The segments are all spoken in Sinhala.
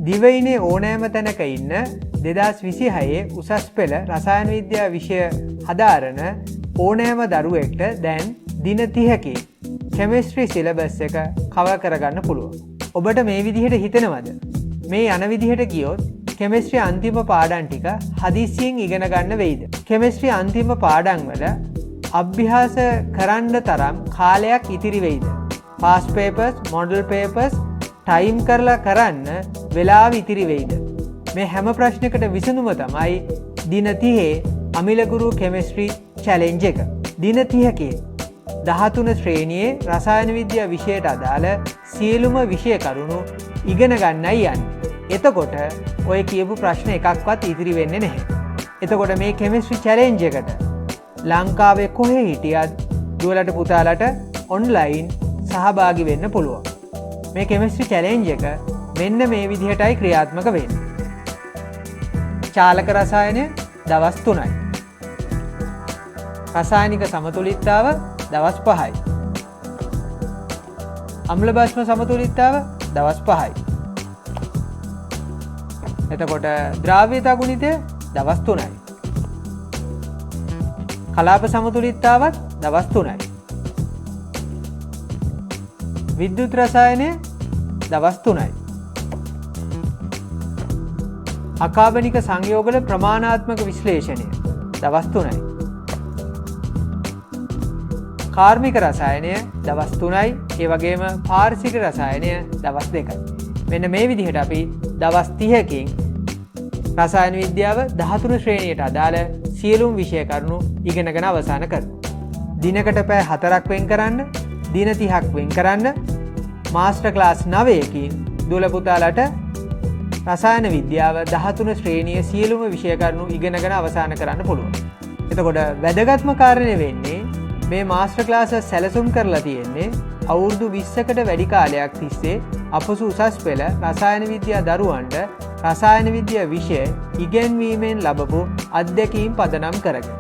දිවයිනේ ඕනෑම තැනක ඉන්න 2026 උසස් පෙළ රසායන විද්‍යා විෂය හදාරන ඕනෑම දරුවෙක්ට දැන් දින 30කින් කෙමිස්ට්‍රි සිලබස් එක කවර් කරගන්න පුළුවන්. ඔබට මේ විදිහට හිතෙනවද? මේ යන විදිහට ගියොත් කෙමිස්ට්‍රි අන්තිම පාඩම් ටික හදිස්සියෙන් ඉගෙන ගන්න වෙයිද? කෙමිස්ට්‍රි අන්තිම පාඩම් වල අභ්‍යාස කරන්න තරම් කාලයක් ඉතිරි වෙයිද? Pass papers, model papers time කරලා කරන්න වෙලාව ඉතිරි වෙයිද? මේ හැම ප්‍රශ්නයකට විසඳුම තමයි දින 30 අමිලගුරු කෙමිස්ට්‍රි චැලෙන්ජ් එක. දින 30කින් 13 ශ්‍රේණියේ රසායන විද්‍යා විෂයට අදාළ සියලුම විෂය කරුණු ඉගෙන ගන්නයි යන්නේ. එතකොට ඔය කියපු ප්‍රශ්න එකක්වත් ඉතිරි වෙන්නේ නැහැ. එතකොට මේ කෙමිස්ට්‍රි චැලෙන්ජ් එකට ලංකාවේ කොහේ හිටියත් දුවලට පුතාලට ඔන්ලයින් සහභාගී වෙන්න පුළුවන්. මේ කෙමිස්ට්‍රි චැලෙන්ජ් එක මෙන්න මේ විදිහටයි ක්‍රියාත්මක වෙන්නේ. චාලක රසායනය දවස් 3යි. රසායනික සමතුලිතතාව දවස් 5යි. අම්ල භස්ම සමතුලිතතාව දවස් 5යි. එතකොට ද්‍රාව්‍යතා ගුණිතය දවස් 3යි. කලාප සමතුලිතතාවත් දවස් 3යි. විද්‍යුත් රසායනය දවස් 3යි. අකාබනික සංයෝගල ප්‍රමාණාත්මක විශ්ලේෂණය දවස් 3යි. කාර්මික රසායනය දවස් 3යි. ඒ වගේම පාරිසරික රසායනය දවස් 2යි. මෙන්න මේ විදිහට අපි දවස් 30කින් රසායන විද්‍යාව 13 ශ්‍රේණියට අදාළ සියලුම විෂය කරුණු ඉගෙනගෙන අවසන් කරනවා. දිනකට පැය 4ක් වෙන් කරන්න, දින 30ක් වෙන් කරන්න, මාස්ටර් ක්ලාස් 9කින් දුවල පුතාලට රසායන විද්‍යාව 13 ශ්‍රේණියේ සියලුම විෂය කරුණු ඉගෙනගෙන අවසන් කරන්න පුළුවන්. එතකොට වැදගත්ම කාරණේ වෙන්නේ මේ මාස්ටර් ක්ලාස් සැලසුම් කරලා තියෙන්නේ අවුරුදු 20කට වැඩි කාලයක් තිස්සේ අපසු උසස් පෙළ රසායන විද්‍යා දරුවන්ට රසායන විද්‍යා විෂය ඉගෙනීමෙන් ලැබපු අත්දැකීම් පදනම් කරගෙන.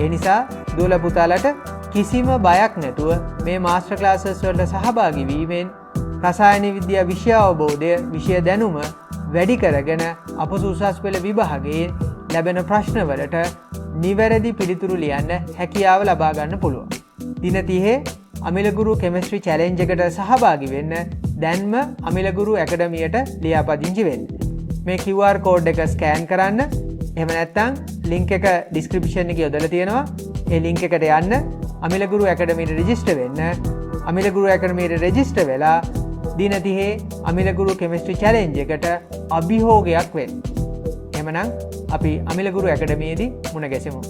ඒ නිසා දුවල පුතාලට කිසිම බයක් නැතුව මේ මාස්ටර් ක්ලාසස් වලට සහභාගී වීමෙන් රසායන විද්‍යා විෂය අවබෝධය, විෂය දැනුම වැඩි කරගෙන අපසු උසස් පෙළ විභාගයේ ලැබෙන ප්‍රශ්නවලට නිවැරදි පිළිතුරු ලියන්න හැකියාව ලබා ගන්න පුළුවන්. දින 30 අමිලගුරු කෙමිස්ට්‍රි චැලෙන්ජ් එකට සහභාගී වෙන්න දැන්ම අමිලගුරු ඇකඩමියට ලියාපදිංචි වෙන්න. මේ QR කෝඩ් එක ස්කෑන් කරන්න. එහෙම නැත්නම් ලින්ක් එක ඩිස්ක්‍රිප්ෂන් එකේ යොදලා තියෙනවා. ඒ ලින්ක් එකට යන්න අමිලගුරු ඇකඩමියට රෙජිස්ටර් වෙන්න. අමිලගුරු ඇකඩමියට රෙජිස්ටර් වෙලා දින 30 අමිලගුරු කෙමිස්ට්‍රි චැලෙන්ජ් එකට අභියෝගයක් වෙන්න. එහෙමනම් අපි අමිලගුරු ඇකඩමියේදී මුණ ගැසෙමු.